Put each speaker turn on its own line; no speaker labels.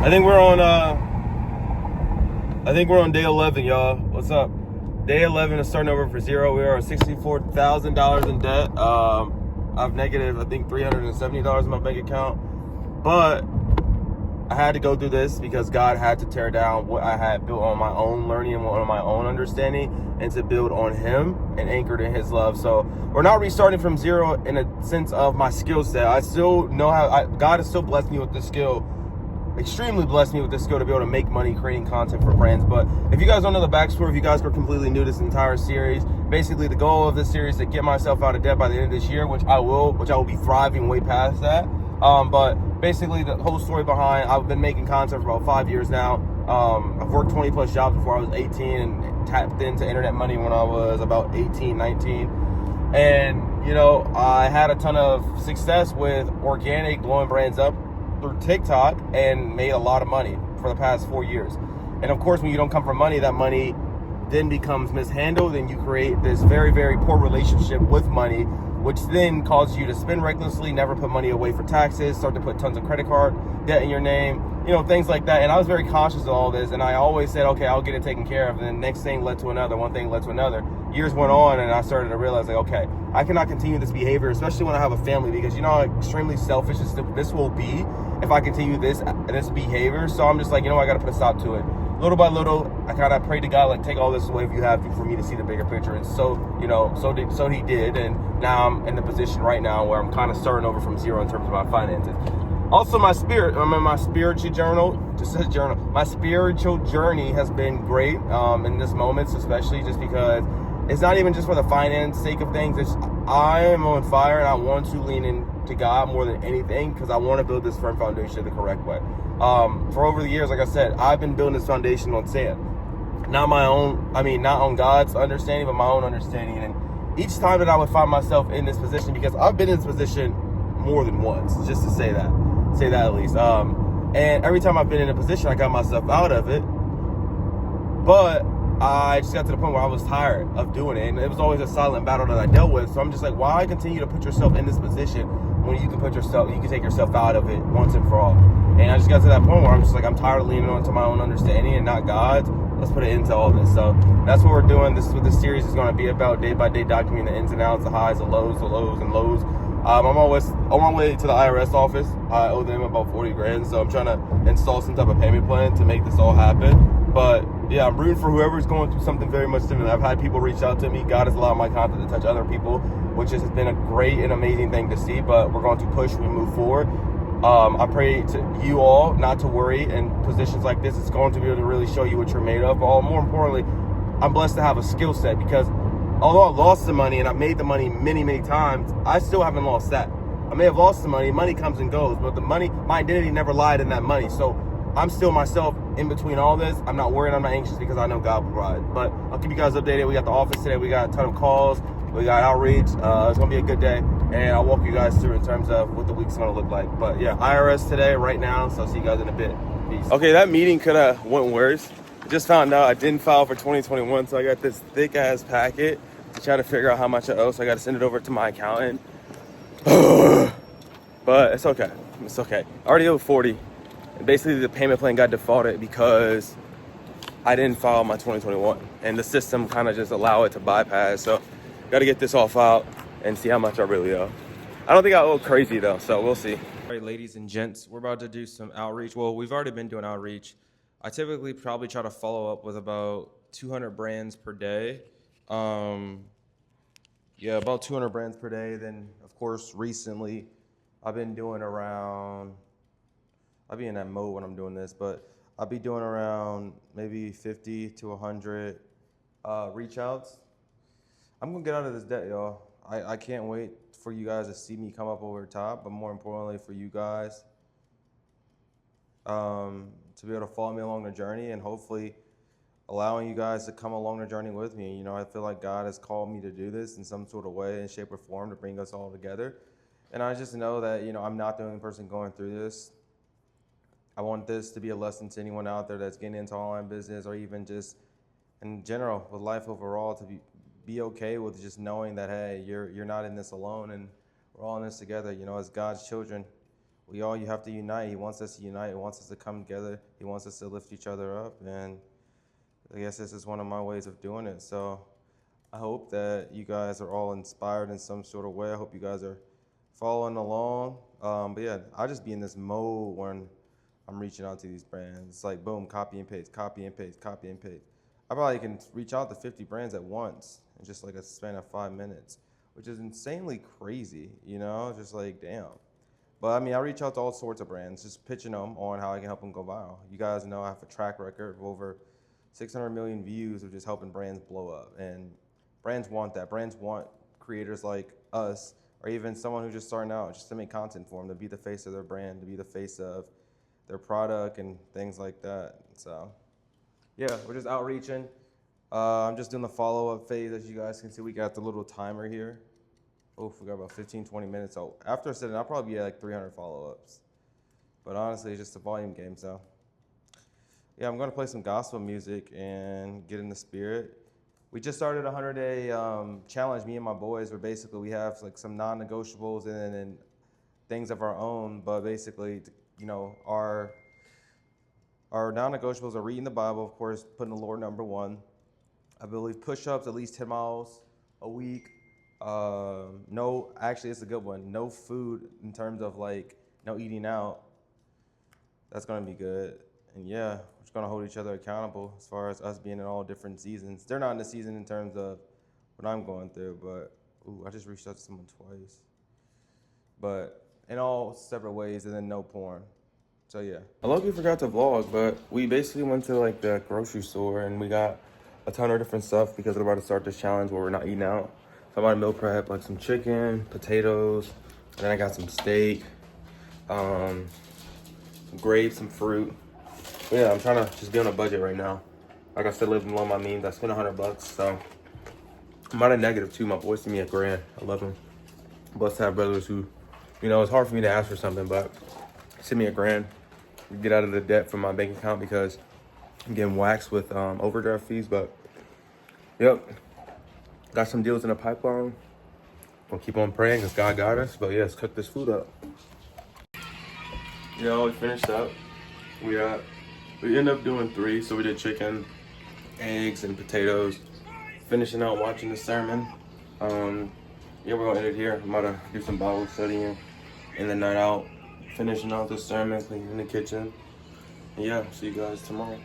I think we're on day 11, y'all. What's up? Day 11 is starting over for zero. We are $64,000 in debt. I have negative, I think, $370 in my bank account. But I had to go through this because God had to tear down what I had built on my own learning and on my own understanding, and to build on Him and anchored in His love. So we're not restarting from zero in a sense of my skill set. I still know how God has still blessed me with this skill, extremely blessed me with this skill to be able to make money creating content for brands. But if you guys don't know the backstory, if you guys are completely new to this entire series, basically the goal of this series is to get myself out of debt by the end of this year, which I will be thriving way past that. But basically the whole story behind, I've been making content for about 5 years now. I've worked 20 plus jobs before I was 18 and tapped into internet money when I was about 18, 19. And, you know, I had a ton of success with organic blowing brands up through TikTok and made a lot of money for the past 4 years. And of course, when you don't come from money, that money then becomes mishandled, and you create this very, very poor relationship with money, which then causes you to spend recklessly, never put money away for taxes, start to put tons of credit card debt in your name, you know, things like that. And I was very conscious of all this, and I always said, okay, I'll get it taken care of. And then the next thing led to another, one thing led to another. Years went on, and I started to realize, like, okay, I cannot continue this behavior, especially when I have a family, because you know how extremely selfish this will be if I continue this behavior. So I'm just like, you know, I got to put a stop to it. Little by little, I kind of prayed to God, like, take all this away if you have to, for me to see the bigger picture. And so, you know, so He did. And now I'm in the position right now where I'm kind of starting over from zero in terms of my finances. Also, my spiritual journal, just says journal. My spiritual journey has been great in this moment, especially just because it's not even just for the finance sake of things. I am on fire, and I want to lean into God more than anything, because I want to build this firm foundation the correct way. For over the years, like I said, I've been building this foundation on sand. Not on God's understanding, but my own understanding. And each time that I would find myself in this position, because I've been in this position more than once, just to say that at least. And every time I've been in a position, I got myself out of it. But I just got to the point where I was tired of doing it, and it was always a silent battle that I dealt with. So I'm just like, why continue to put yourself in this position when you can take yourself out of it once and for all? And I just got to that point where I'm just like, I'm tired of leaning onto my own understanding and not God's. Let's put it into all this. So that's what we're doing. This is what this series is going to be about, day by day, documenting the ins and outs, the highs, the lows, and lows. I'm always on my way to the IRS office. I owe them about 40 grand, so I'm trying to install some type of payment plan to make this all happen. But yeah, I'm rooting for whoever's going through something very much similar. I've had people reach out to me. God has allowed my content to touch other people, which has been a great and amazing thing to see. But we're going to push, we move forward. I pray to you all not to worry in positions like this. It's going to be able to really show you what you're made of. But more importantly, I'm blessed to have a skill set, because although I lost the money and I've made the money many, many times, I still haven't lost that. I may have lost the money. Money comes and goes, but the money, my identity never lied in that money. So I'm still myself in between all this. I'm not worried. I'm not anxious, because I know God will provide. But I'll keep you guys updated. We got the office today. We got a ton of calls. We got outreach. It's going to be a good day. And I'll walk you guys through in terms of what the week's going to look like. But yeah, IRS today, right now. So I'll see you guys in a bit. Peace. Okay, that meeting could have went worse. I just found out I didn't file for 2021. So I got this thick ass packet to try to figure out how much I owe. So I got to send it over to my accountant. But it's okay. It's okay. I already owe 40. And basically, the payment plan got defaulted because I didn't file my 2021. And the system kind of just allowed it to bypass. So got to get this all filed and see how much I really owe. I don't think I owe crazy, though. So we'll see. All right, ladies and gents, we're about to do some outreach. Well, we've already been doing outreach. I typically probably try to follow up with about 200 brands per day. About 200 brands per day. Then, of course, recently I've been doing around, I'll be in that mode when I'm doing this, but I'll be doing around maybe 50 to 100 reach outs. I'm going to get out of this debt, y'all. I can't wait for you guys to see me come up over the top, but more importantly for you guys to be able to follow me along the journey, and hopefully allowing you guys to come along the journey with me. You know, I feel like God has called me to do this in some sort of way, in shape or form, to bring us all together. And I just know that, you know, I'm not the only person going through this. I want this to be a lesson to anyone out there that's getting into online business, or even just in general with life overall, to be okay with just knowing that, hey, you're not in this alone, and we're all in this together. You know, as God's children, you have to unite. He wants us to unite. He wants us to come together. He wants us to lift each other up. And I guess this is one of my ways of doing it. So I hope that you guys are all inspired in some sort of way. I hope you guys are following along. But yeah, I'll just be in this mode when I'm reaching out to these brands. It's like, boom, copy and paste, copy and paste, copy and paste. I probably can reach out to 50 brands at once in just like a span of 5 minutes, which is insanely crazy, you know, just like, damn. But I mean, I reach out to all sorts of brands, just pitching them on how I can help them go viral. You guys know I have a track record of over 600 million views of just helping brands blow up. And brands want that. Brands want creators like us, or even someone who's just starting out, just to make content for them, to be the face of their brand, to be the face of their product and things like that. So yeah, we're just outreaching. I'm just doing the follow-up phase. As you guys can see, we got the little timer here. Oh, we got about 15, 20 minutes. So after setting, I'll probably be at like 300 follow-ups. But honestly, it's just a volume game. So yeah, I'm going to play some gospel music and get in the spirit. We just started a 100-day challenge, me and my boys, where basically we have like some non-negotiables and then things of our own. But basically, you know, our non-negotiables are reading the Bible, of course, putting the Lord number one. I believe push-ups at least 10 miles a week. No, actually, it's a good one. No food in terms of like no eating out. That's gonna be good. And yeah, we're just gonna hold each other accountable as far as us being in all different seasons. They're not in the season in terms of what I'm going through, but ooh, I just reached out to someone twice. But in all separate ways, and then no porn. So yeah. I luckily forgot to vlog, but we basically went to like the grocery store and we got a ton of different stuff because we're about to start this challenge where we're not eating out. So I'm about to meal prep like some chicken, potatoes, and then I got some steak, some grapes, some fruit. But yeah, I'm trying to just be on a budget right now. Like I said, living below my means. I spent $100, so I'm at a negative too. My boys sent me $1,000. I love them. Blessed to have brothers who, you know, it's hard for me to ask for something, but send me $1,000. Get out of the debt from my bank account because I'm getting waxed with overdraft fees. But yep, got some deals in the pipeline. We'll keep on praying because God got us. But yeah, let's cook this food up. You know, we finished up. We ended up doing 3, so we did chicken, eggs, and potatoes. Finishing out watching the sermon. Yeah, we're gonna end it here. I'm about to do some Bible studying and the night out. Finishing out the sermon, cleaning the kitchen. And yeah, see you guys tomorrow.